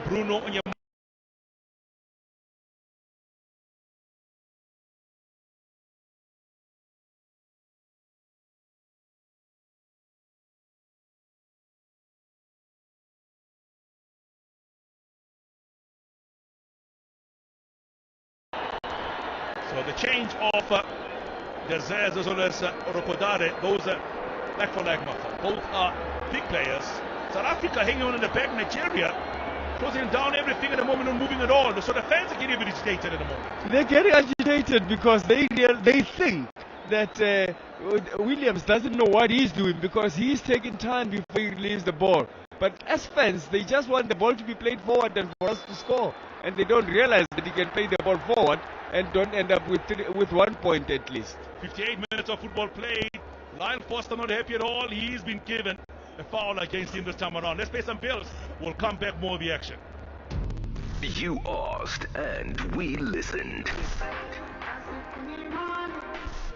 Bruno Onyema. So the change of Derzez as well as Rokodare, those leg for leg muscle. Both are big players. South Africa hanging on in the back. Nigeria closing down everything at the moment, not moving at all. So the fans are getting a bit agitated at the moment. They're getting agitated because they think that Williams doesn't know what he's doing because he's taking time before he releases the ball. But as fans, they just want the ball to be played forward and for us to score. And they don't realize that he can play the ball forward and don't end up with 1 point at least. 58 minutes of football played. Lyle Foster not happy at all. He's been given a foul against him this time around. Let's pay some bills. We'll come back more of the action. You asked and we listened.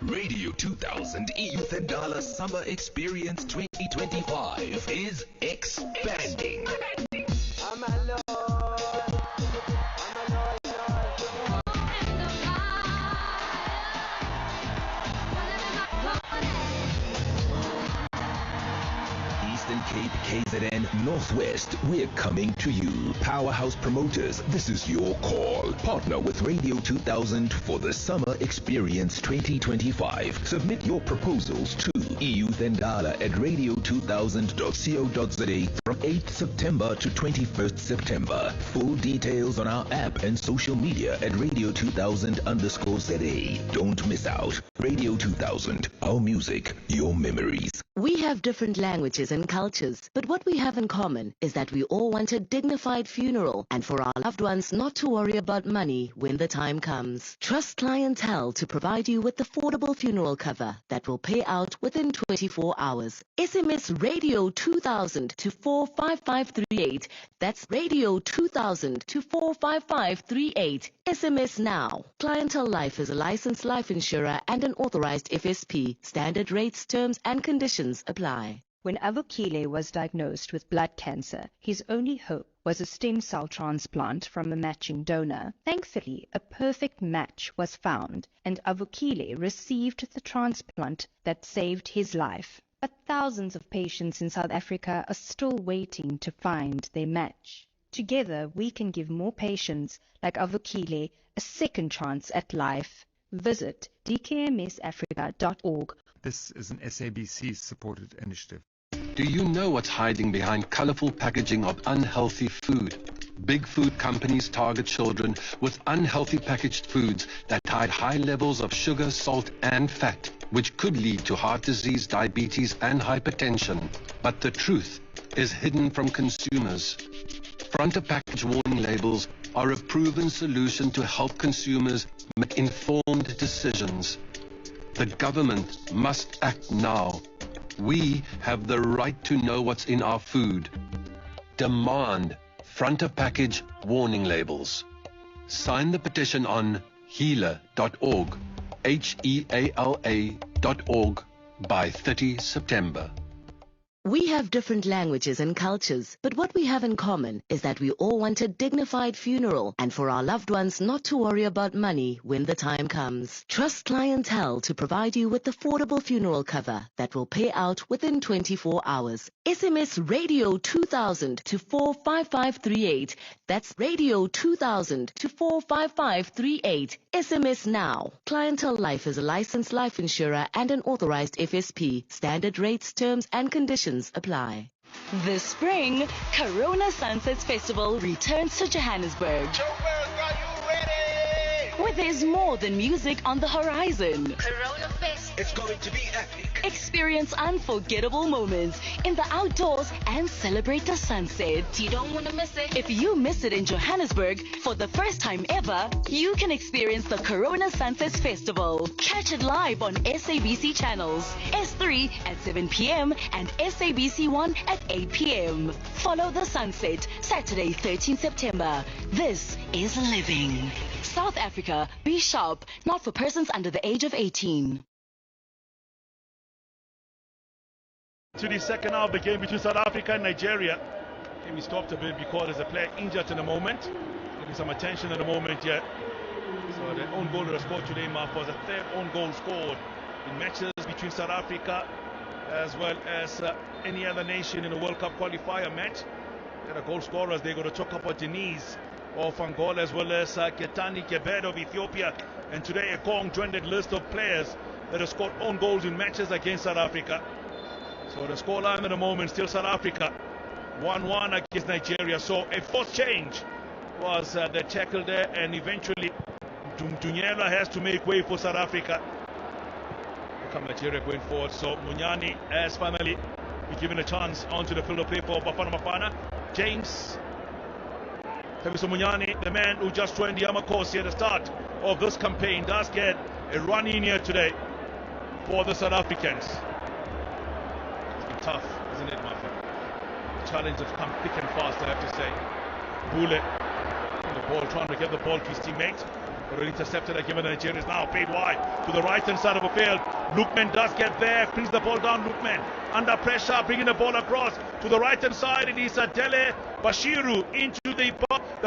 Radio 2000 Youth and Dollar Summer Experience 2025 is expanding. Eastern Cape, KZN, Northwest, we're coming to you. Powerhouse Promoters, this is your call. Partner with Radio 2000 for the Summer Experience 2025. Submit your proposals to eyouthandala at radio2000.co.za from 8th September to 21st September. Full details on our app and social media at radio2000_ZA. Don't miss out. Radio 2000, our music, your memories. We have different languages and cultures, but what we have in common is that we all want a dignified funeral and for our loved ones not to worry about money when the time comes. Trust Clientele to provide you with affordable funeral cover that will pay out within 24 hours. SMS Radio 2000 to 45538. That's Radio 2000 to 45538. SMS now. Clientele Life is a licensed life insurer and an authorized FSP. Standard rates, terms and conditions apply. When Avukile was diagnosed with blood cancer, his only hope was a stem cell transplant from a matching donor. Thankfully, a perfect match was found, and Avukile received the transplant that saved his life. But thousands of patients in South Africa are still waiting to find their match. Together, we can give more patients like Avukile a second chance at life. Visit dkmsafrica.org. This is an SABC-supported initiative. Do you know what's hiding behind colorful packaging of unhealthy food? Big food companies target children with unhealthy packaged foods that hide high levels of sugar, salt, and fat, which could lead to heart disease, diabetes, and hypertension. But the truth is hidden from consumers. Front-of-package warning labels are a proven solution to help consumers make informed decisions. The government must act now. We have the right to know what's in our food. Demand front-of-package warning labels. Sign the petition on heala.org, HEALA.org, by 30 September. We have different languages and cultures, but what we have in common is that we all want a dignified funeral and for our loved ones not to worry about money when the time comes. Trust Clientele to provide you with affordable funeral cover that will pay out within 24 hours. SMS Radio 2000 to 45538. That's Radio 2000 to 45538. SMS now. Clientele Life is a licensed life insurer and an authorized FSP. Standard rates, terms and conditions apply. This spring, Corona Sunsets Festival returns to Johannesburg. Where there's more than music on the horizon. Corona Fest. It's going to be epic. Experience unforgettable moments in the outdoors and celebrate the sunset. You don't want to miss it. If you miss it in Johannesburg for the first time ever, you can experience the Corona Sunsets Festival. Catch it live on SABC channels, S3 at 7 p.m. and SABC1 at 8 p.m. Follow the sunset, Saturday 13 September. This is living. South Africa, be sharp, not for persons under the age of 18. To the second half of the game between South Africa and Nigeria. Maybe stopped a bit because there's a player injured in the moment. Maybe some attention at the moment yet. So the own goal that was scored today, Mark, was the third own goal scored in matches between South Africa as well as any other nation in the World Cup qualifier match. The goal scorers, they're going to talk about Denise of Angola as well as Ketani Kebed of Ethiopia. And today a conjoined list of players that have scored own goals in matches against South Africa. So the scoreline at the moment still South Africa 1-1 against Nigeria. So a forced change was the tackle there, and eventually Dunyela has to make way for South Africa. Look at Nigeria going forward. So Munyani has finally been given a chance onto the field of play for Bafana Bafana. James Thabiso Munyani, the man who just joined the Amakosi at the start of this campaign, does get a run in here today for the South Africans. It's been tough, isn't it, Martha? The challenge has come thick and fast, I have to say. Bule, the ball, trying to get the ball to his teammate. But intercepted again. The Nigerians now played wide to the right hand side of the field. Lukman does get there, brings the ball down. Lukman under pressure, bringing the ball across to the right hand side. It is Adele Bashiru into the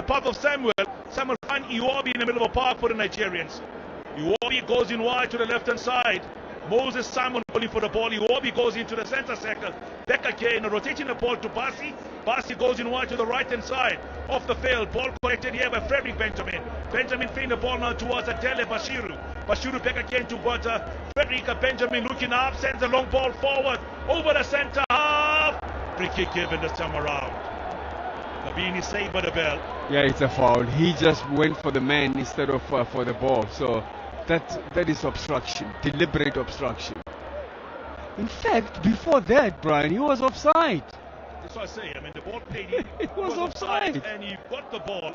path of Samuel. Samuel finds Iwobi in the middle of a park for the Nigerians. Iwobi goes in wide to the left hand side. Moses Simon calling for the ball. Iwobi goes into the center circle. Back again, rotating the ball to Basi. Basi goes in wide to the right hand side of the field. Ball collected here by Frederick Benjamin. Benjamin playing the ball now towards Adele Bashiru. Bashiru back again to Frederick Benjamin looking up, sends a long ball forward over the center half. Free kick given this time around. Nabini saved by the bell. Yeah, it's a foul. He just went for the man instead of for the ball. So that is obstruction, deliberate obstruction. In fact, before that, Brian, he was offside. That's what I say. I mean, the ball played in. It was offside. And he got the ball.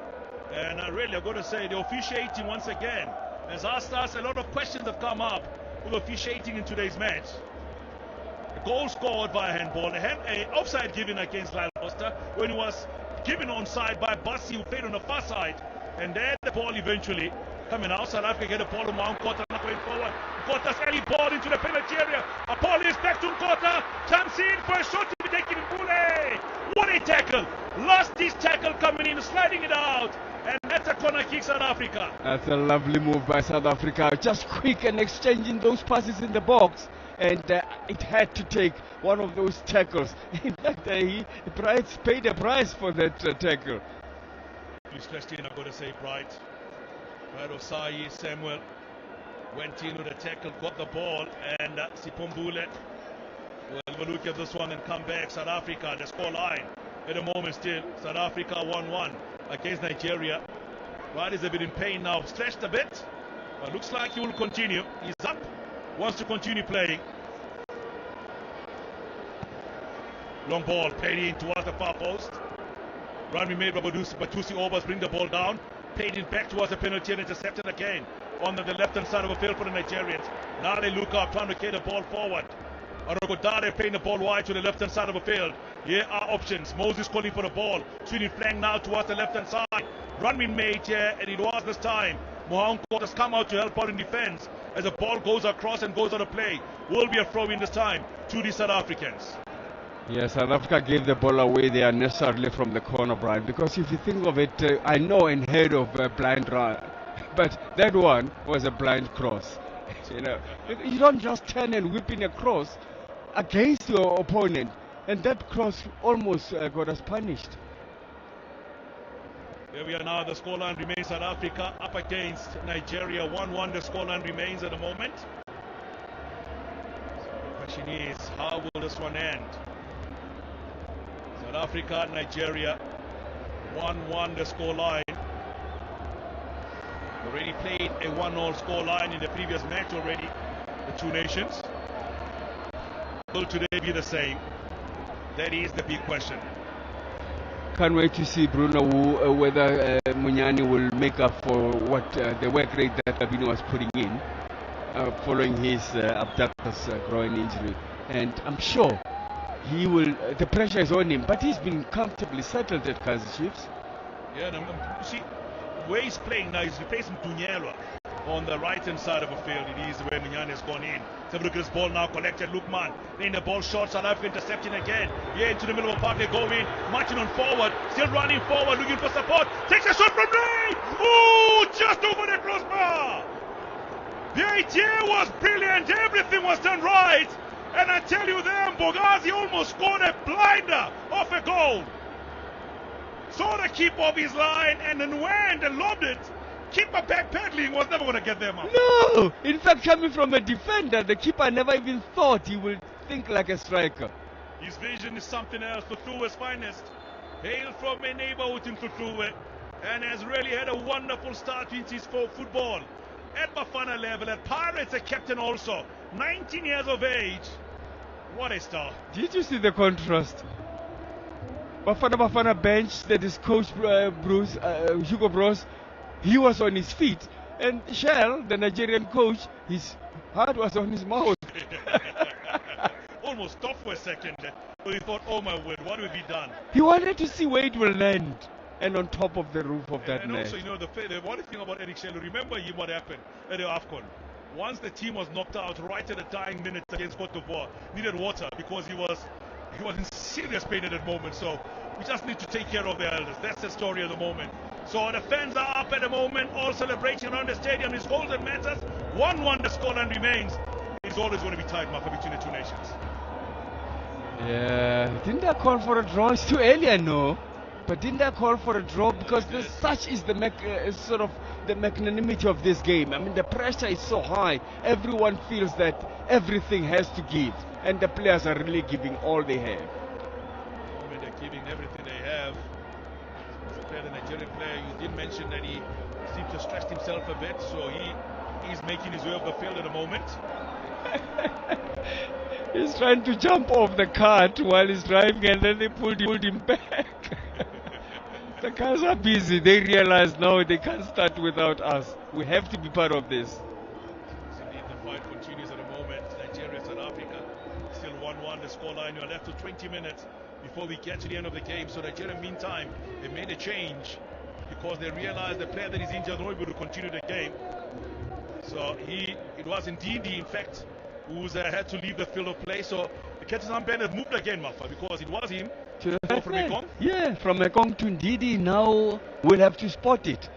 And really, I've got to say, the officiating once again has asked us. A lot of questions have come up with officiating in today's match. A goal scored by a handball. An offside given against Lyle Foster when he was given onside by Basi, who played on the far side. And then the ball eventually coming out. South Africa get the ball to Mount Kota going forward. Kota's early ball into the penalty area. A ball is back to Kota. Jumps in for a shot to be taken in Bule. What a tackle. Lost his tackle coming in, sliding it out. And that's a corner kick, South Africa. That's a lovely move by South Africa. Just quick and exchanging those passes in the box. And it had to take one of those tackles. In fact, he paid a price for that tackle. You stretched in, I've got to say, Bright Osai, Samuel went in with a tackle, got the ball, and Sipombule will look at this one and come back. South Africa, the score line at the moment still, South Africa 1-1 against Nigeria. Bright is a bit in pain now, stretched a bit, but looks like he will continue. He's up, wants to continue playing. Long ball played in towards the far post. Run we made by Batusi Obas, bring the ball down. Played in back towards the penalty and intercepted again on the left-hand side of the field for the Nigerians. Now they look up, trying to get the ball forward. Orogodare playing the ball wide to the left-hand side of the field. Here are options. Moses calling for the ball. Swinging flank now towards the left-hand side. Run been made here, and it was this time. Mohan Court has come out to help out in defense as the ball goes across and goes out of play. Will be a throw in this time to the South Africans. Yes, South Africa gave the ball away there necessarily from the corner, Brian, because if you think of it, I know and heard of a blind run, but that one was a blind cross. You know, you don't just turn and whip in a cross against your opponent, and that cross almost got us punished. Here we are now. The scoreline remains South Africa up against Nigeria. 1-1 the scoreline remains at the moment. So the question is, how will this one end? South Africa, Nigeria, 1-1 the scoreline. Already played a 1-0 scoreline in the previous match already, the two nations. Will today be the same? That is the big question. Can't wait to see, Bruno, whether Munyani will make up for what the work rate that Gabino was putting in following his abductus groin injury. And I'm sure he will, the pressure is on him, but he's been comfortably settled at Kaizer Chiefs. Yeah, you see, where he's playing now, he's replacing Dunyelwa. on the right-hand side of the field. It is where Minyane has gone in. Let's have a look at this ball now, collected. Lukman, then the ball short, South Africa intercepting again. Yeah, into the middle of the park, they go in, marching on forward, still running forward, looking for support. Takes a shot from Ray! Ooh, just over the crossbar! The idea was brilliant, everything was done right. And I tell you then, Bogazi almost scored a blinder off a goal. Saw the keeper of his line and then went and lobbed it. Keeper backpedaling, was never going to get them up. No! In fact, coming from a defender, the keeper never even thought he would think like a striker. His vision is something else. Tutuwe's finest. Hail from a neighborhood in Tutuwe and has really had a wonderful start into his football. At Bafana level, at Pirates, a captain also. 19 years of age. What a star. Did you see the contrast? Bafana bench, that is coach Hugo Bros, he was on his feet. And Shell, the Nigerian coach, his heart was on his mouth. Almost stopped for a second. So he thought, oh my word, what will be done? He wanted to see where it will land. And on top of the roof of that and net. Also, the one thing about Eric Shell, remember what happened at the AFCON. Once the team was knocked out right at the dying minutes against Cote d'Ivoire, needed water because he was in serious pain at that moment. So we just need to take care of the elders. That's the story of the moment. So the fans are up at the moment, all celebrating around the stadium. It's goals that matters. 1-1 the scoreline remains. It's always going to be tight, Martha, between the two nations. Yeah, didn't I call for a draw? It's too early, I know. But didn't I call for a draw? Because such is the sort of the magnanimity of this game. I mean, the pressure is so high. Everyone feels that everything has to give. And the players are really giving all they have. I mean, they're giving everything they have. As a player, the Nigerian player, you did mention that he seems to have stretched himself a bit. So he's making his way off the field at the moment. He's trying to jump off the cart while he's driving, and then they pulled him back. The cars are busy. They realize now they can't start without us. We have to be part of this. Indeed, the fight continues at the moment. Nigeria, South Africa, still 1-1 the scoreline. You're left to 20 minutes before we get to the end of the game. So Nigeria, meantime, they made a change because they realized the player that is injured will not be able to continue the game. So it was indeed he, in fact, who had to leave the field of play. So the captain's armband has moved again, Mafa, because it was him. From Ekong to Ndidi, now we'll have to spot it.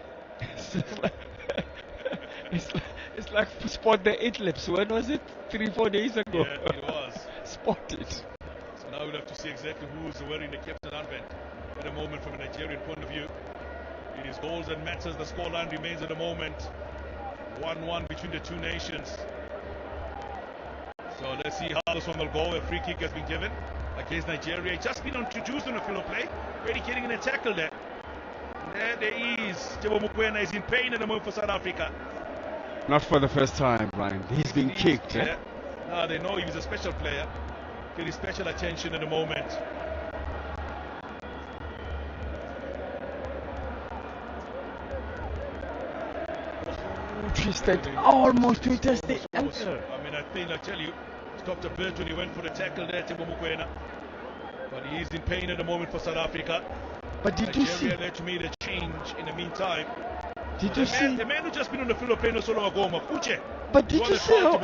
It's like spot the 8 laps. When was it? 3-4 days ago. Yeah, it was. Spot it. So now we'll have to see exactly who's wearing the captain armband at the moment from a Nigerian point of view. It is goals that matters. The scoreline remains at the moment 1-1 between the two nations. So let's see how this one will go. A free kick has been given against Nigeria. He's just been introduced on the field of play. Really getting in a tackle there. There he is. Tebo Mokoena is in pain at the moment for South Africa. Not for the first time, Brian. He's been kicked. Yeah. Now they know he's a special player. Getting special attention at the moment. Twisted, almost twisted the ankle. I mean, I tell you, stopped a bit when he went for the tackle there, Tebo Mokoena. But he is in pain at the moment for South Africa. But did you see? Nigeria had made a change in the meantime. Did you see? The man who just been on the field of play no so long ago, Mafuche. But did you see how?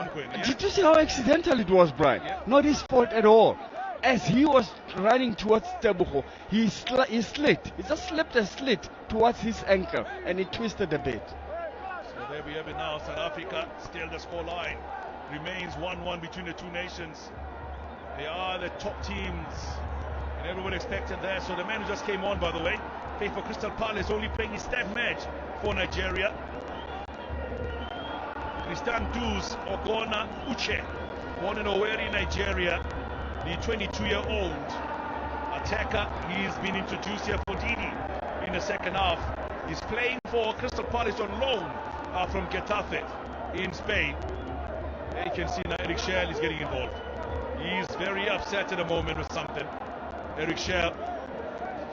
Did you see how accidental it was, Brian? Yeah. Not his fault at all. As he was running towards Tebuko, he slid. He just slipped a slit towards his ankle, and it twisted a bit. So there we have it now. South Africa still the score line remains 1-1 between the two nations. They are the top teams, and everyone expected that. So the man who just came on, by the way, played for Crystal Palace, only playing his 10th match for Nigeria. Christian Duz Ogona Uche, born in Owerri, Nigeria, the 22-year-old attacker. He's been introduced here for Didi in the second half. He's playing for Crystal Palace on loan from Getafe in Spain. There you can see now Eric Shell is getting involved. He's very upset at the moment with something. Eric Shell,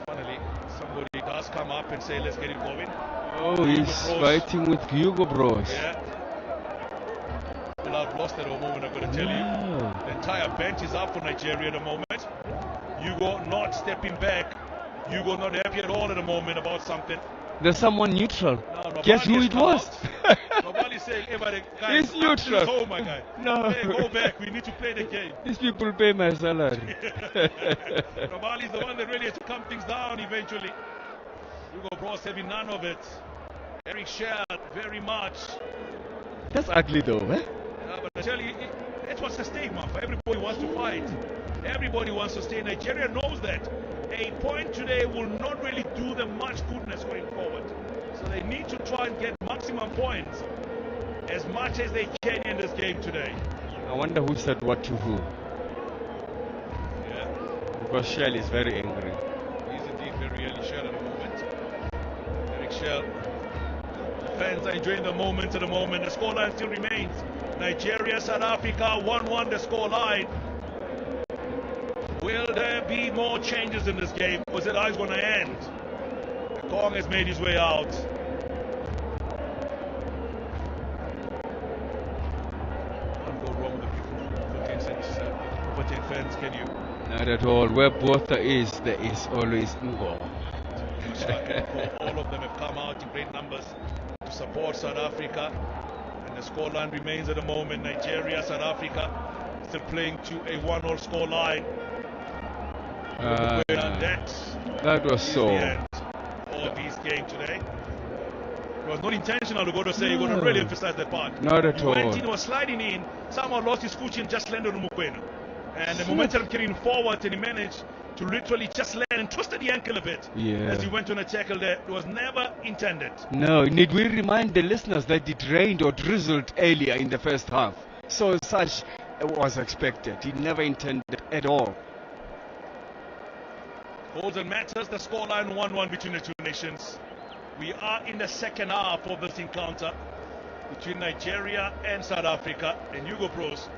finally, somebody does come up and say, let's get him going. Oh, he's fighting with Hugo Bros. Yeah. Well, I've lost at the moment, I'm going to tell you. The entire bench is up for Nigeria at the moment. Hugo not stepping back. Hugo not happy at all at the moment about something. There's someone neutral. No, Guess who it was? Nobody's saying, hey, but guys, It's neutral. home, my guy. No. Hey, go back. We need to play the game. These people pay my salary. Nobali's the one that really had to calm things down eventually. Hugo Bros having none of it. Eric Shell, very much. That's ugly though, eh? Yeah, but I tell you, that's what's the stake, man. Everybody wants to fight. Everybody wants to stay. Nigeria knows that. A point today will not really do them much goodness going forward. So they need to try and get maximum points as much as they can in this game today. I wonder who said what to who. Yeah. Because Shell is very angry. He's indeed very early Shell at the moment. Eric Shell. Fans are enjoying the moment at the moment. The scoreline still remains. Nigeria, South Africa, 1-1 the scoreline. Will there be more changes in this game? Or is it going to end? Kong has made his way out. Can't go wrong with the people. 10 fans, can you? Not at all. Where Botha is, there is always Ngo. All of them have come out in great numbers to support South Africa. And the scoreline remains at the moment. Nigeria, South Africa still playing to a 1-1 scoreline. That was so. The end of his game today. It was not intentional to go to say, you're going to really emphasize that part. Not at all. He went in, was sliding in, someone lost his foot and just landed on Mukwena. And the momentum carrying forward, and he managed to literally just land and twisted the ankle a bit as he went on a tackle there. It was never intended. No, need we remind the listeners that it rained or drizzled earlier in the first half? So such was expected. He never intended at all. Goals and matters, the scoreline 1-1 between the two nations. We are in the second half of this encounter between Nigeria and South Africa. And Hugo Bros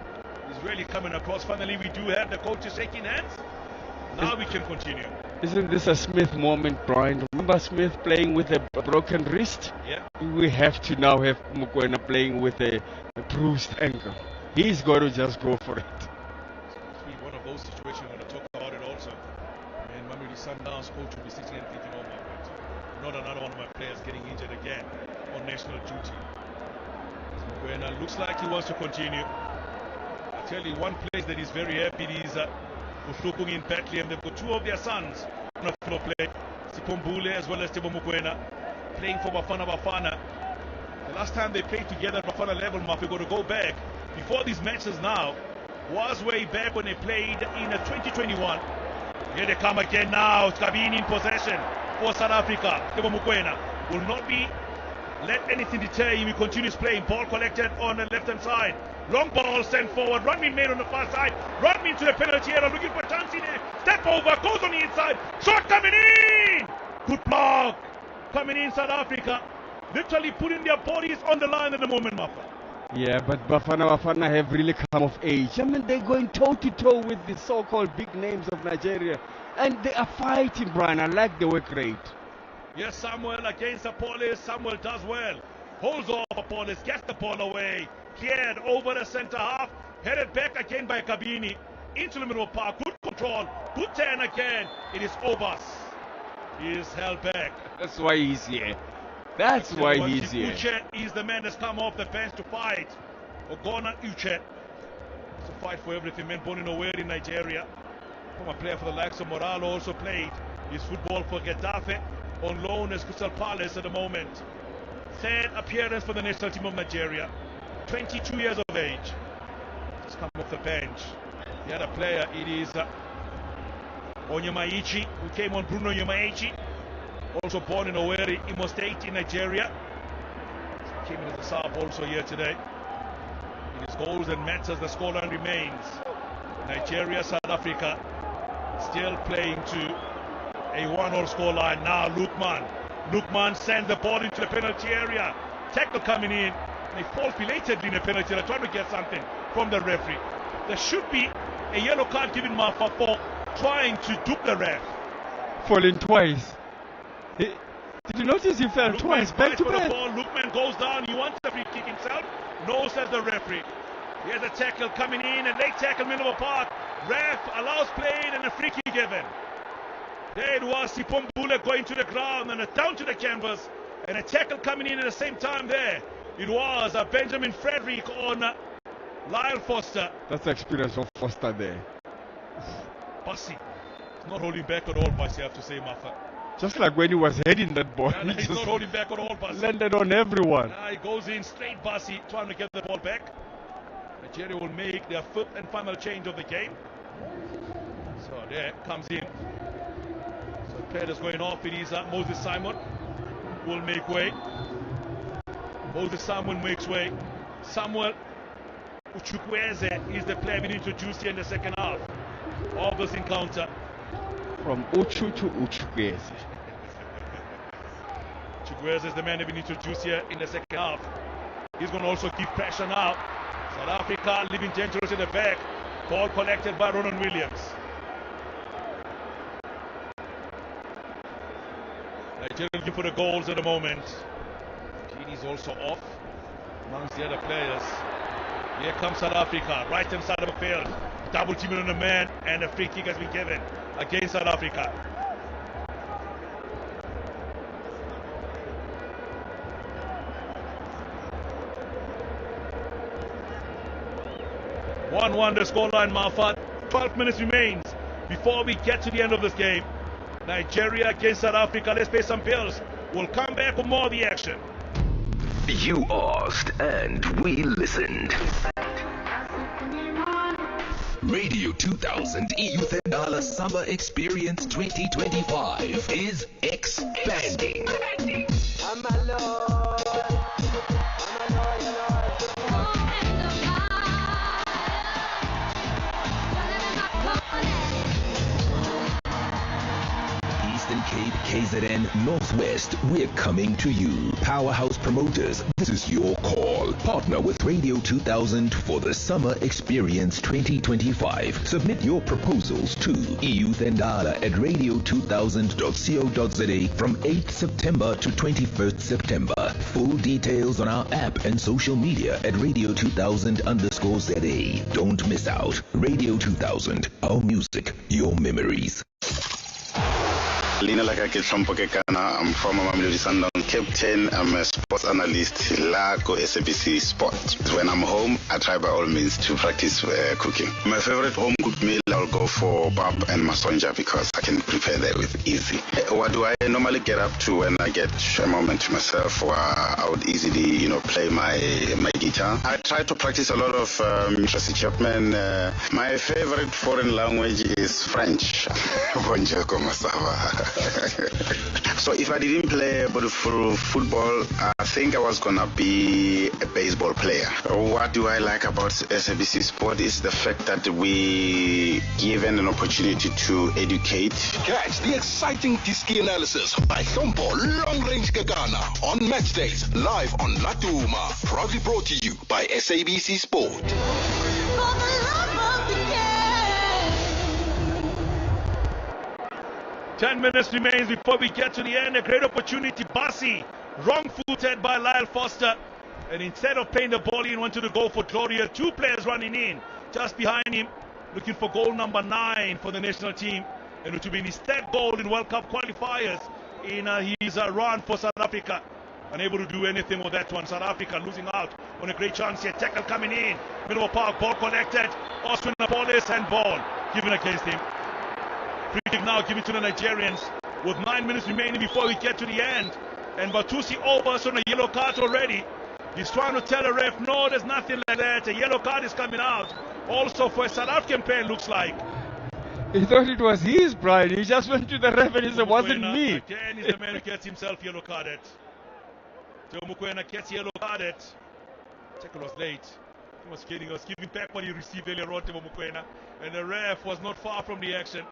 is really coming across. Finally, we do have the coaches shaking hands. Now we can continue. Isn't this a Smith moment, Brian? Remember Smith playing with a broken wrist? Yeah. We have to now have Mukwena playing with a bruised ankle. He's got to just go for it. It's one of those situations we're going to talk about it also. And Mamelodi Sundowns coach will be sitting and thinking, oh my God, not another one of my players getting injured again on national duty. Mukwena looks like he wants to continue. I tell you, one place that is very happy is Uhlupung in Bethlehem. They've got two of their sons on a floor play, Sipombule as well as Tebo Mukwena, playing for Bafana Bafana. The last time they played together at Bafana level, Mafi, got to go back before these matches now, was way back when they played in 2021. Here they come again now. It's Kabini in possession for South Africa. Tebo Mukwena will not be let anything deter him. He continues playing. Ball collected on the left hand side. Long ball sent forward. Run made on the far side. Run into the penalty area. Looking for a chance in there. Step over. Goes on the inside. Shot coming in. Good block. Coming in South Africa. Literally putting their bodies on the line at the moment, Mafa. Yeah, but Bafana have really come of age. I mean, they're going toe-to-toe with the so-called big names of Nigeria. And they are fighting, Brian. I like the work rate. Yes, Samuel against Apollos. Samuel does well. Holds off Apollos. Gets the ball away. Cleared over the center half. Headed back again by Kabini. Into the middle of the park. Good control. Good turn again. It is Obas. He is held back. That's why he's here. That's why he's here. Uche is the man that's come off the bench to fight. Ogona Uche. To fight for everything. Man born in Owerri in Nigeria. Former player for the likes of Moralo also played his football for Getafe. On loan as Crystal Palace at the moment. Third appearance for the national team of Nigeria. 22 years of age. Just come off the bench. The other player, it is Onyemaichi, who came on. Bruno Onyemaichi, also born in Owerri, Imo State in Nigeria. Came in as a sub also here today. It is goals and matters. The scoreline remains. Nigeria, South Africa, still playing to a 1-1 scoreline. Now Lukman sends the ball into the penalty area. Tackle coming in. And he falls belatedly in the penalty area, trying to get something from the referee. There should be a yellow card given Mafa for trying to dupe the ref. Falling twice. Did you notice he fell twice back to back? Lukman goes down. He wants the free kick himself. No, says the referee. Here's a tackle coming in. A late tackle, middle of the park. Ref allows play and a free kick given. There it was, Sipombule going to the ground and down to the canvas. And a tackle coming in at the same time there. It was Benjamin Frederick on Lyle Foster. That's the experience of Foster there. Bussy. Not holding back at all, Bussy, I have to say, Mafa. Just like when he was heading that ball. Yeah, he's not holding back at all, Bussy. Landed on everyone. He goes in straight, Bussy, trying to get the ball back. Nigeria will make their fifth and final change of the game. So there comes in. So players going off. It is Moses Simon will make way. Moses Simon makes way. Samuel Uchukwueze is the player being introduced here in the second half of this encounter. From Uchu to Uchukwueze. Uchukwueze is the man being introduced here in the second half. He's going to also keep pressure now. South Africa leaving dangerous in the back. Ball collected by Ronan Williams. Nigeria looking for the goals at the moment. Kini's also off amongst the other players. Here comes South Africa, right hand side of the field. Double teaming on the man, and a free kick has been given against South Africa. One the scoreline, Mafat. 12 minutes remains before we get to the end of this game. Nigeria against South Africa. Let's pay some bills. We'll come back with more of the action. You asked and we listened. Radio 2000 Youth and Dollar Summer Experience 2025 is expanding. Eastern Cape, KZN, Northwest, we're coming to you. Powerhouse Promoters, this is your call. Partner with Radio 2000 for the Summer Experience 2025. Submit your proposals to eyouthandala at radio2000.co.za from 8th September to 21st September. Full details on our app and social media at radio2000_ZA. Don't miss out. Radio 2000, our music, your memories. Lina Lakake Shompokekana, I'm from Mamelodi Sundowns captain. I'm a sports analyst la go SABC Sport. When I'm home, I try by all means to practice cooking. My favorite home cooked meal, I'll go for pap and masonja because I can prepare that with easy. What do I normally get up to when I get a moment to myself? Or I would easily, play my guitar. I try to practice a lot of Tracy Chapman. My favorite foreign language is French. Bonjour, comment ça va? So if I didn't play football, I think I was gonna be a baseball player. What do I like about SABC Sport is the fact that we given an opportunity to educate. Catch the exciting Diski analysis by Thompo Long Range Gagana on match days live on Latuma. Proudly brought to you by SABC Sport. 10 minutes remains before we get to the end. A great opportunity. Bassi, wrong-footed by Lyle Foster. And instead of playing the ball in, wanted to go for Gloria. Two players running in just behind him, looking for goal number 9 for the national team. And it will be his third goal in World Cup qualifiers in his run for South Africa. Unable to do anything with that one. South Africa losing out on a great chance here. Tackle coming in. Middle of park, ball collected. Austin Napolis and ball given against him. Free kick now given to the Nigerians with 9 minutes remaining before we get to the end. And Batusi overs on a yellow card already. He's trying to tell the ref, no, there's nothing like that. A yellow card is coming out. Also for a South African player, looks like. He thought it was his pride. He just went to the ref and he said, it wasn't me. Again, he's the man who gets himself yellow carded. Joe Mukwena gets yellow carded. Tackle was late. He was giving back what he received earlier on, Timo Mukwena. And the ref was not far from the action.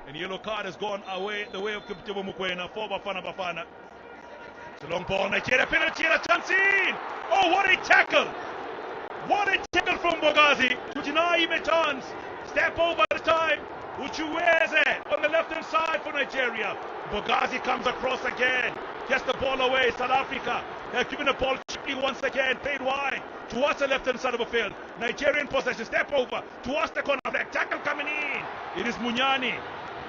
And the yellow card has gone away the way of Timo Mukwena for Bafana. It's a long ball. Nigeria penalty and a chance in. Oh, what a tackle! What a tackle from Bogazi to deny him a chance. Step over the time. Uchukwueze on the left-hand side for Nigeria. Bogazi comes across again. Gets the ball away. South Africa have given the ball cheaply once again. Played wide towards the left-hand side of the field. Nigerian possession. Step over towards the corner flag. Tackle coming in. It is Munyani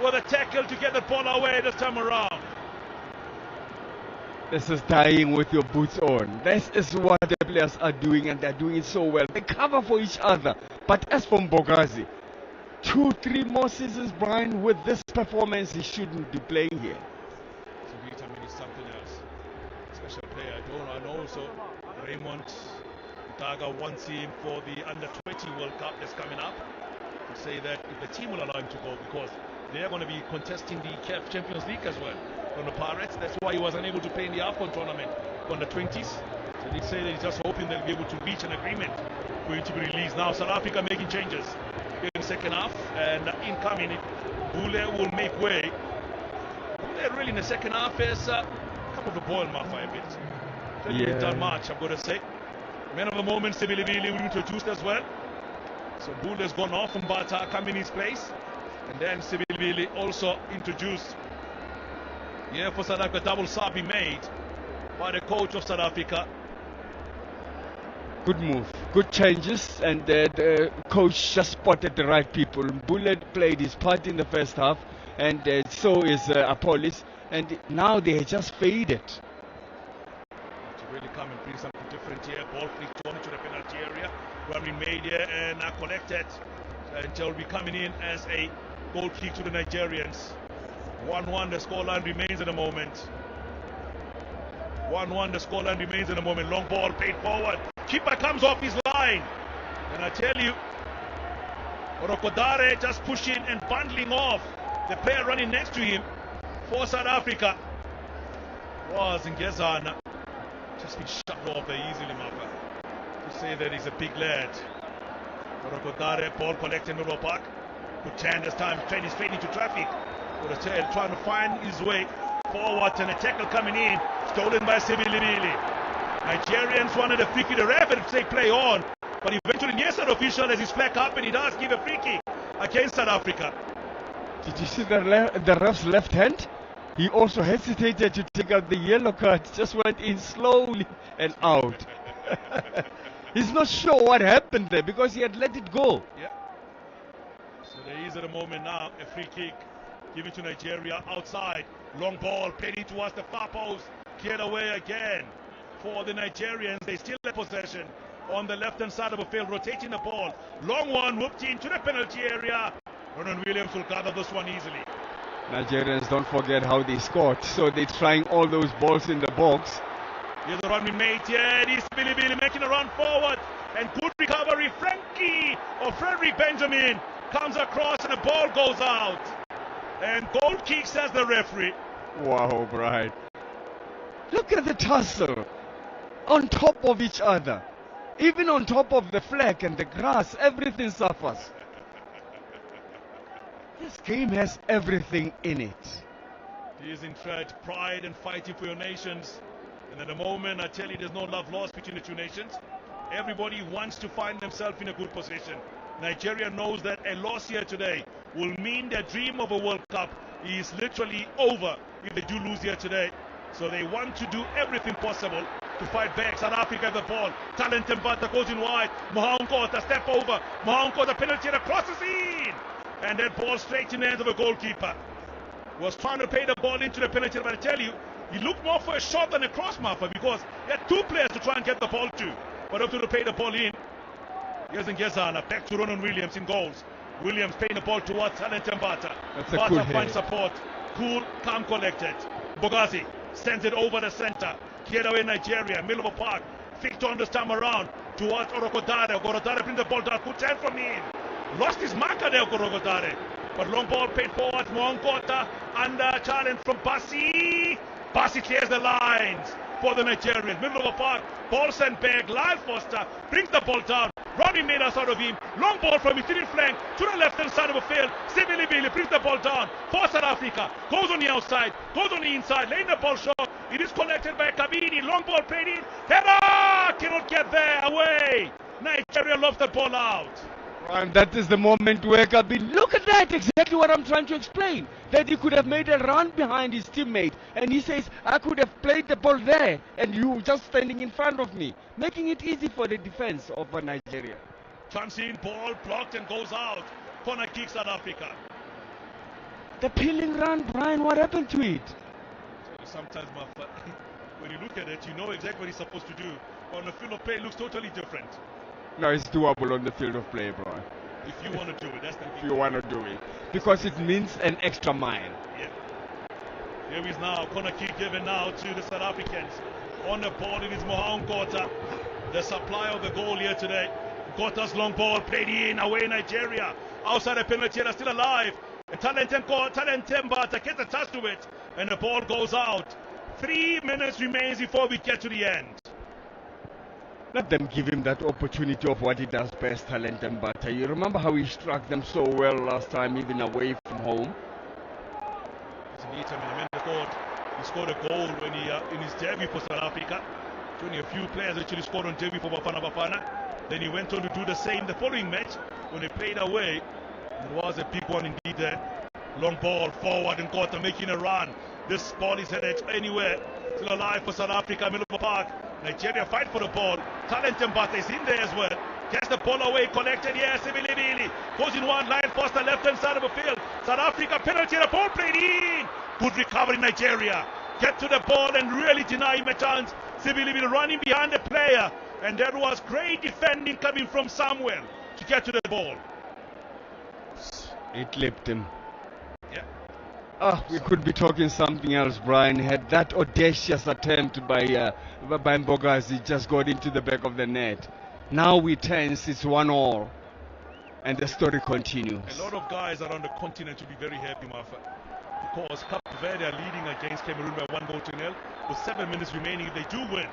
with a tackle to get the ball away this time around. This is dying with your boots on. This is what the players are doing, and they're doing it so well. They cover for each other. But as for Mbogazi, 2-3 more seasons, Brian, with this performance, he shouldn't be playing here. He's something else. Special player. I know. So Raymond Taga wants him for the Under-20 World Cup that's coming up. To say that if the team will allow him to go, because they're going to be contesting the CAF Champions League as well from the Pirates. That's why he was unable to play in the AFCON tournament on the 20s. So they say that he's just hoping they'll be able to reach an agreement for him to be released. Now South Africa making changes in the second half, and incoming Bule will make way. Bule really in the second half is come of the ball, Mafa, a bit. Really done much, I'm going to say. Man of the moment, Sibilibili will be introduced as well. So Bule has gone off and Bata come in his place. And then Sibilibili also introduced. Yeah, for South Africa, double sub be made by the coach of South Africa. Good move, good changes, and the coach just spotted the right people. Bullet played his part in the first half, and so is Apollis, and now they just faded. To really come and bring something different here. Ball flicked on into the penalty area. Run made here and collected. And will be coming in as a goal kick to the Nigerians. 1-1 the scoreline remains at the moment. 1-1 the scoreline remains at the moment. Long ball played forward. Keeper comes off his line. And I tell you, Orokodare just pushing and bundling off the player running next to him for South Africa. Was Ngezana. Just been shoved off there easily, Maka. To say that he's a big lad. Orokodare, ball collecting the park. Good turn this time, training straight into traffic. Orokodare trying to find his way forward, and a tackle coming in, stolen by Sibilibili. Nigerians wanted a free kick. The ref had to say play on, but eventually Nyesa official has his flag up and he does give a free kick against South Africa. Did you see the ref's left hand? He also hesitated to take out the yellow card, just went in slowly and out. He's not sure what happened there because he had let it go. Yeah. So there is at the moment now a free kick given to Nigeria outside. Long ball played in towards the far post. Cleared away again for the Nigerians. They still have possession on the left hand side of the field, rotating the ball. Long one whooped into the penalty area. Ronan Williams will gather this one easily. Nigerians don't forget how they scored, so they're trying all those balls in the box. Here's the run we made. Yeah, it is Billy making a run forward. And good recovery. Frankie or Frederick Benjamin comes across and the ball goes out. And goal kick, says the referee. Wow, Brian. Look at the tussle. On top of each other. Even on top of the flag and the grass, everything suffers. This game has everything in it. It is in fact pride and fighting for your nations. And at the moment, I tell you, there's no love lost between the two nations. Everybody wants to find themselves in a good position. Nigeria knows that a loss here today will mean their dream of a World Cup is literally over if they do lose here today. So they want to do everything possible to fight back. South Africa have the ball. Talent Mbata goes in wide. Mohankota step over. Mohankota penalty and crosses in. And that ball straight in the hands of the goalkeeper. Was trying to play the ball into the penalty, but I tell you, he looked more for a shot than a cross, Marfa, because he had two players to try and get the ball to. But up to play the ball in. Here's Ngezana, back to Ronan Williams in goals. Williams playing the ball towards Talent Mbata. Mbata finds support. Cool, calm, collected. Bogazi sends it over the center. Cleared away Nigeria, middle of the park. Flicked on this time around towards Orokodare. Orokodare brings the ball down. Good turn from him. Lost his marker there, Orokodare. But long ball paid forward. Moankota under challenge from Basi. Basi clears the lines for the Nigerians. Middle of the park. Ball sent back. Lyle Foster brings the ball down. Ronnie made us out of him. Long ball from his three flank to the left hand side of the field. Sibilibili brings the ball down for South Africa. Goes on the outside. Goes on the inside. Laying the ball short. It is collected by Kabini. Long ball played in. Header! Cannot get there. Away. Nigeria lost the ball out. And that is the moment where Kabini, look at that, exactly what I'm trying to explain. That he could have made a run behind his teammate. And he says, I could have played the ball there. And you just standing in front of me. Making it easy for the defense of Nigeria. Comes in, ball blocked and goes out. Corner kick South Africa. The peeling run, Brian, what happened to it? Sometimes, when you look at it, you know exactly what he's supposed to do. On the field of play, it looks totally different. No, it's doable on the field of play, bro. If you want to do it, that's the thing. If you want to do it. Because it means an extra mile. Yeah. Here is now, corner kick given now to the South Africans. On the ball, it is Mohaun Kota, the supply of the goal here today. Kota's long ball played in, away Nigeria. Outside the penalty area, still alive. Talentemba gets a touch to it, and the ball goes out. 3 minutes remains before we get to the end. Let them give him that opportunity of what he does best, Talentemba. You remember how he struck them so well last time, even away from home? He scored a goal when he in his debut for South Africa. Only a few players actually scored on debut for Bafana Bafana. Then he went on to do the same the following match when they played away. It was a big one indeed there. Long ball forward and Kota making a run. This ball is headed anywhere. Still alive for South Africa, middle of the park. Nigeria fight for the ball. Talentemba is in there as well. Gets the ball away, collected, yes, Sibilibili. Goes in one line, Foster left hand side of the field. South Africa penalty, the ball played in. Good recovery, Nigeria. Get to the ball and really deny him a chance. Sibilibili running behind the player. And there was great defending coming from Samuel to get to the ball. It clipped him. Yeah. We could be talking something else. Brian had that audacious attempt by Mbogazi, just got into the back of the net. Now we tense, it's 1-1, and the story continues. A lot of guys around the continent will be very happy, Marfa, because Cape Verde are leading against Cameroon by 1-0. With 7 minutes remaining, if they do win,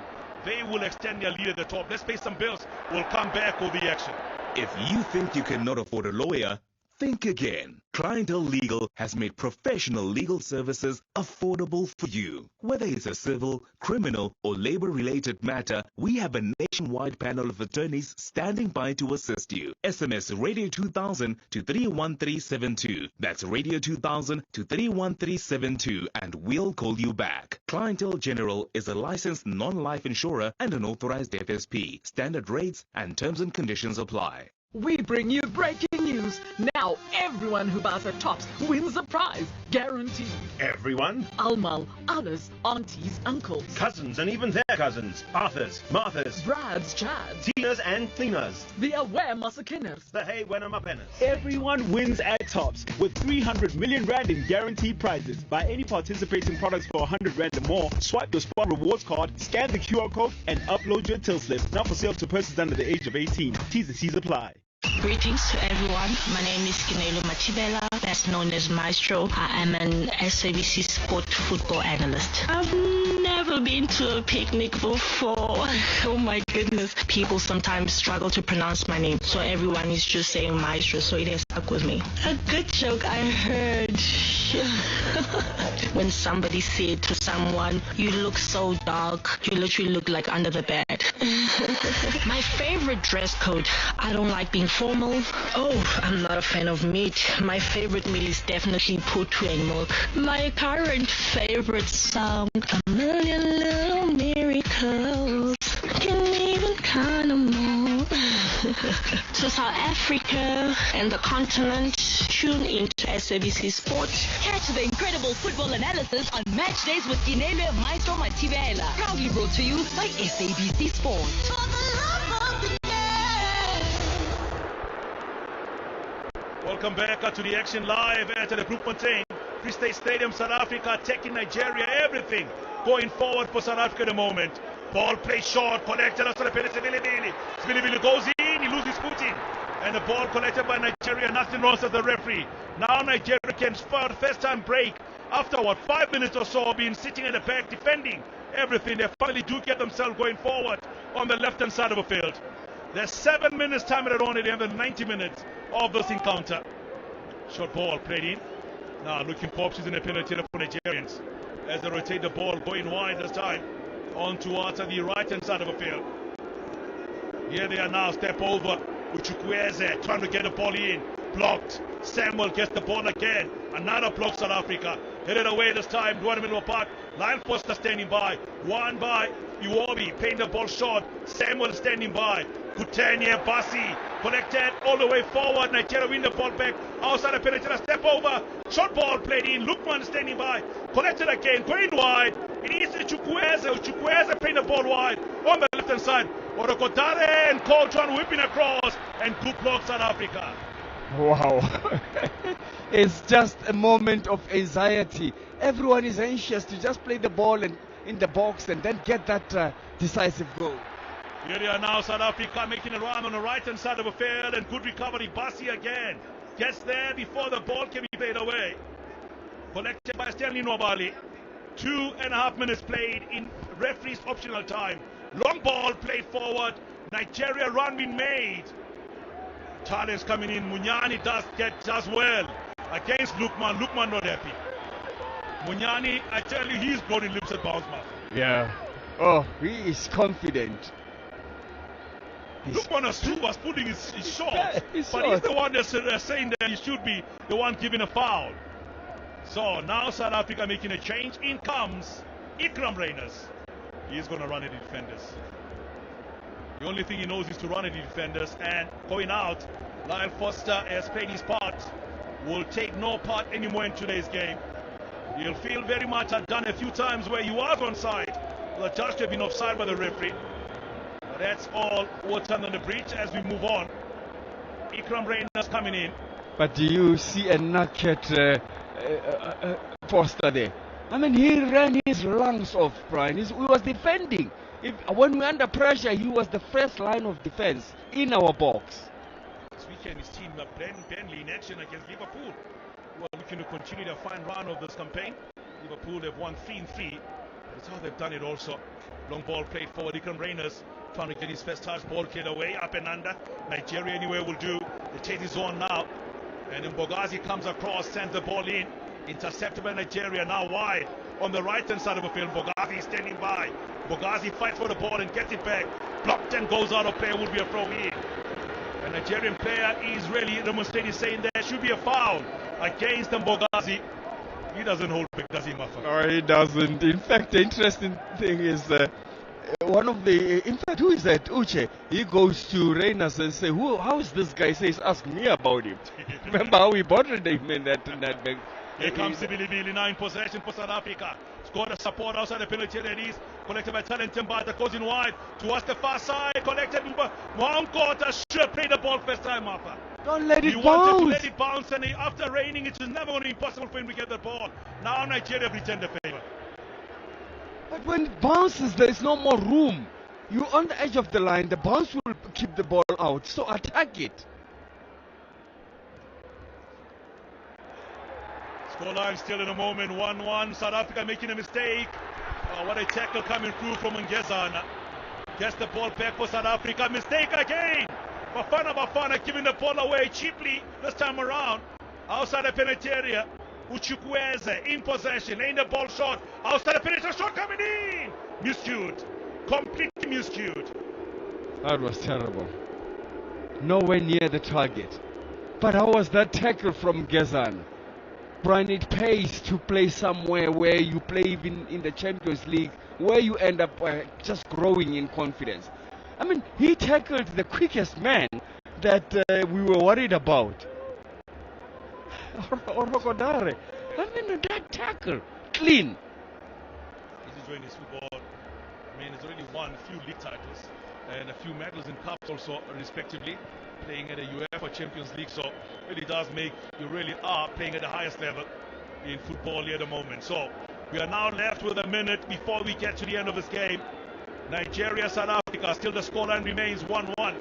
they will extend their lead at the top. Let's pay some bills. We'll come back with the action. If you think you cannot afford a lawyer, think again. Clientele Legal has made professional legal services affordable for you. Whether it's a civil, criminal, or labor-related matter, we have a nationwide panel of attorneys standing by to assist you. SMS Radio 2000 to 31372. That's Radio 2000 to 31372, and we'll call you back. Clientele General is a licensed non-life insurer and an authorized FSP. Standard rates and terms and conditions apply. We bring you breaking news. Now everyone who buys at Tops wins a prize, guaranteed. Everyone? Almal, others, aunties, uncles, Cousins and even their cousins. Arthurs, Marthas, Brads, Chads, Tinas and Thinas. the Aware Masakiners. The Hey Wenamapenas. Everyone wins at Tops with 300 million rand in guaranteed prizes. Buy any participating products for 100 rand or more, swipe your Spot Rewards card, scan the QR code, and upload your till slip. Now for sale to persons under the age of 18. T's and C's apply. Greetings to everyone. My name is Kinelo Machibela, best known as Maestro. I am an SABC Sport football analyst. I've never been to a picnic before. Oh my goodness. People sometimes struggle to pronounce my name, so everyone is just saying Maestro, so it has stuck with me. A good joke I heard. When somebody said to someone, "You look so dark, you literally look like under the bed." My favorite dress code, I don't like being formal. Oh, I'm not a fan of meat. My favorite meal is definitely putu and milk. My current favorite song, A Million Little Miracles, can even count 'em all. To South Africa and the continent, tune into SABC Sports. Catch the incredible football analysis on match days with Kinelo Maestro Matibela. Proudly brought to you by SABC Sports. Welcome back to the action live at the Bloemfontein Free State Stadium, South Africa, taking Nigeria, everything going forward for South Africa at the moment. Ball played short, collected after the penalty. Sibilibili goes in, he loses footing. And the ball collected by Nigeria, nothing wrong with the referee. Now Nigeria can first time break after 5 minutes or so being sitting at the back defending everything. They finally do get themselves going forward on the left hand side of the field. There's 7 minutes time at on at the end of 90 minutes of this encounter. Short ball played in. Now looking for options in the penalty for Nigerians as they rotate the ball going wide this time on towards the right hand side of the field. Here they are now, step over. Uchukwueze trying to get the ball in. Blocked. Samuel gets the ball again. Another block, South Africa. Headed away this time. Duane middle of the park. Lion Foster standing by. One by Iwobi. Paying the ball short. Samuel standing by. Kutenye Basi. Connected all the way forward. Nigeria win the ball back. Outside the penalty. Step over. Short ball played in. Lukman standing by. Collected again. Going wide. It is Uchukwueze. ball wide on the left hand side. Orokodare and Coltron whipping across, and good block South Africa. Wow. It's just a moment of anxiety. Everyone is anxious to just play the ball and in the box and then get that decisive goal. Here they are now, South Africa making a run on the right hand side of the field, and good recovery. Bassi again gets there before the ball can be played away. Collected by Stanley Nobali. 2.5 minutes played in referee's optional time. Long ball played forward. Nigeria run being made. Challenge coming in. Munyani does well against Lukman. Lukman not happy. Munyani, I tell you, he's blowing lips at bounce mouth. Yeah. Oh, he is confident. Lukman was putting his shots, but he's short. the one that's saying that he should be the one giving a foul. So now South Africa making a change. In comes Ikram Reyners. He's going to run at the defenders. The only thing he knows is to run at the defenders, and going out, Lyle Foster has played his part. Will take no part anymore in today's game. He'll feel very much had done a few times where he was onside. The judge had been offside by the referee. But that's all water on the bridge as we move on. Ikram Reyners coming in. But do you see a naked Foster there? I mean, he ran his lungs off, Brian. He was defending. When we're under pressure, he was the first line of defense in our box. This weekend, his team, Burnley, in action against Liverpool. Well, looking to continue their fine run of this campaign. Liverpool, they've won 3-3. That's how they've done it also. Long ball played forward. Ikram Reyners trying to get his first touch. Ball cleared away, up and under. Nigeria anywhere will do. The chase is on now. And then Bogazi comes across, sends the ball in. Intercepted by Nigeria, now wide on the right hand side of the field. Bogazi is standing by. Bogazi fights for the ball and gets it back. Blocked and goes out of play, will be a throw in. A Nigerian player is really demonstrating, saying there should be a foul against Bogazi. He doesn't hold back, does he, Mafa? No, he doesn't. In fact, the interesting thing is who is that? Uche. He goes to Reyners and say, how is this guy? Says, ask me about him. Remember how we bothered him in that bank. Here comes Sibilibili now in possession for South Africa. Scored a support outside the penalty area. Collected by Talent Mbata, goes in wide towards the far side. Collected Mwankota should play the ball first time, Martha. Don't let it bounce. He wanted to let it bounce, and after raining, it is never going to be possible for him to get the ball. Now Nigeria returned the favor. But when it bounces, there is no more room. You're on the edge of the line. The bounce will keep the ball out. So attack it. Scoreline still in a moment, 1-1. South Africa making a mistake. What a tackle coming through from Ngezana. Gets the ball back for South Africa. Mistake again. Bafana giving the ball away cheaply this time around. Outside the penalty area. Uchukwueze in possession, laying the ball short. Outside the penalty, shot coming in. Miscued. Completely miscued. That was terrible. Nowhere near the target. But how was that tackle from Ngezana? Brian, it pays to play somewhere where you play even in the Champions League, where you end up just growing in confidence. I mean, he tackled the quickest man that we were worried about. Orokodare. I mean, that tackle, clean. He's enjoying his football. I mean, he's already won a few league titles and a few medals in cups also, respectively. Playing at the UEFA Champions League, so really does make you really are playing at the highest level in football here at the moment. So we are now left with a minute before we get to the end of this game. Nigeria, South Africa, still the scoreline remains 1-1.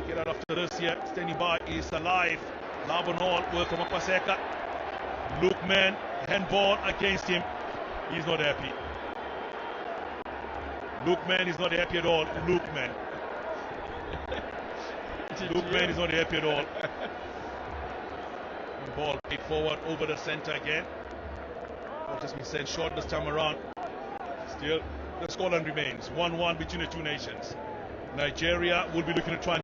Get out after this here, standing by is alive. Labonol will come up Paseka. Lukman, handball against him. He's not happy. Lukman is not happy at all. Lukman is not happy at all. Ball played forward over the center again. Ball just been sent short this time around. Still, the scoreline remains 1-1 between the two nations. Nigeria will be looking to try and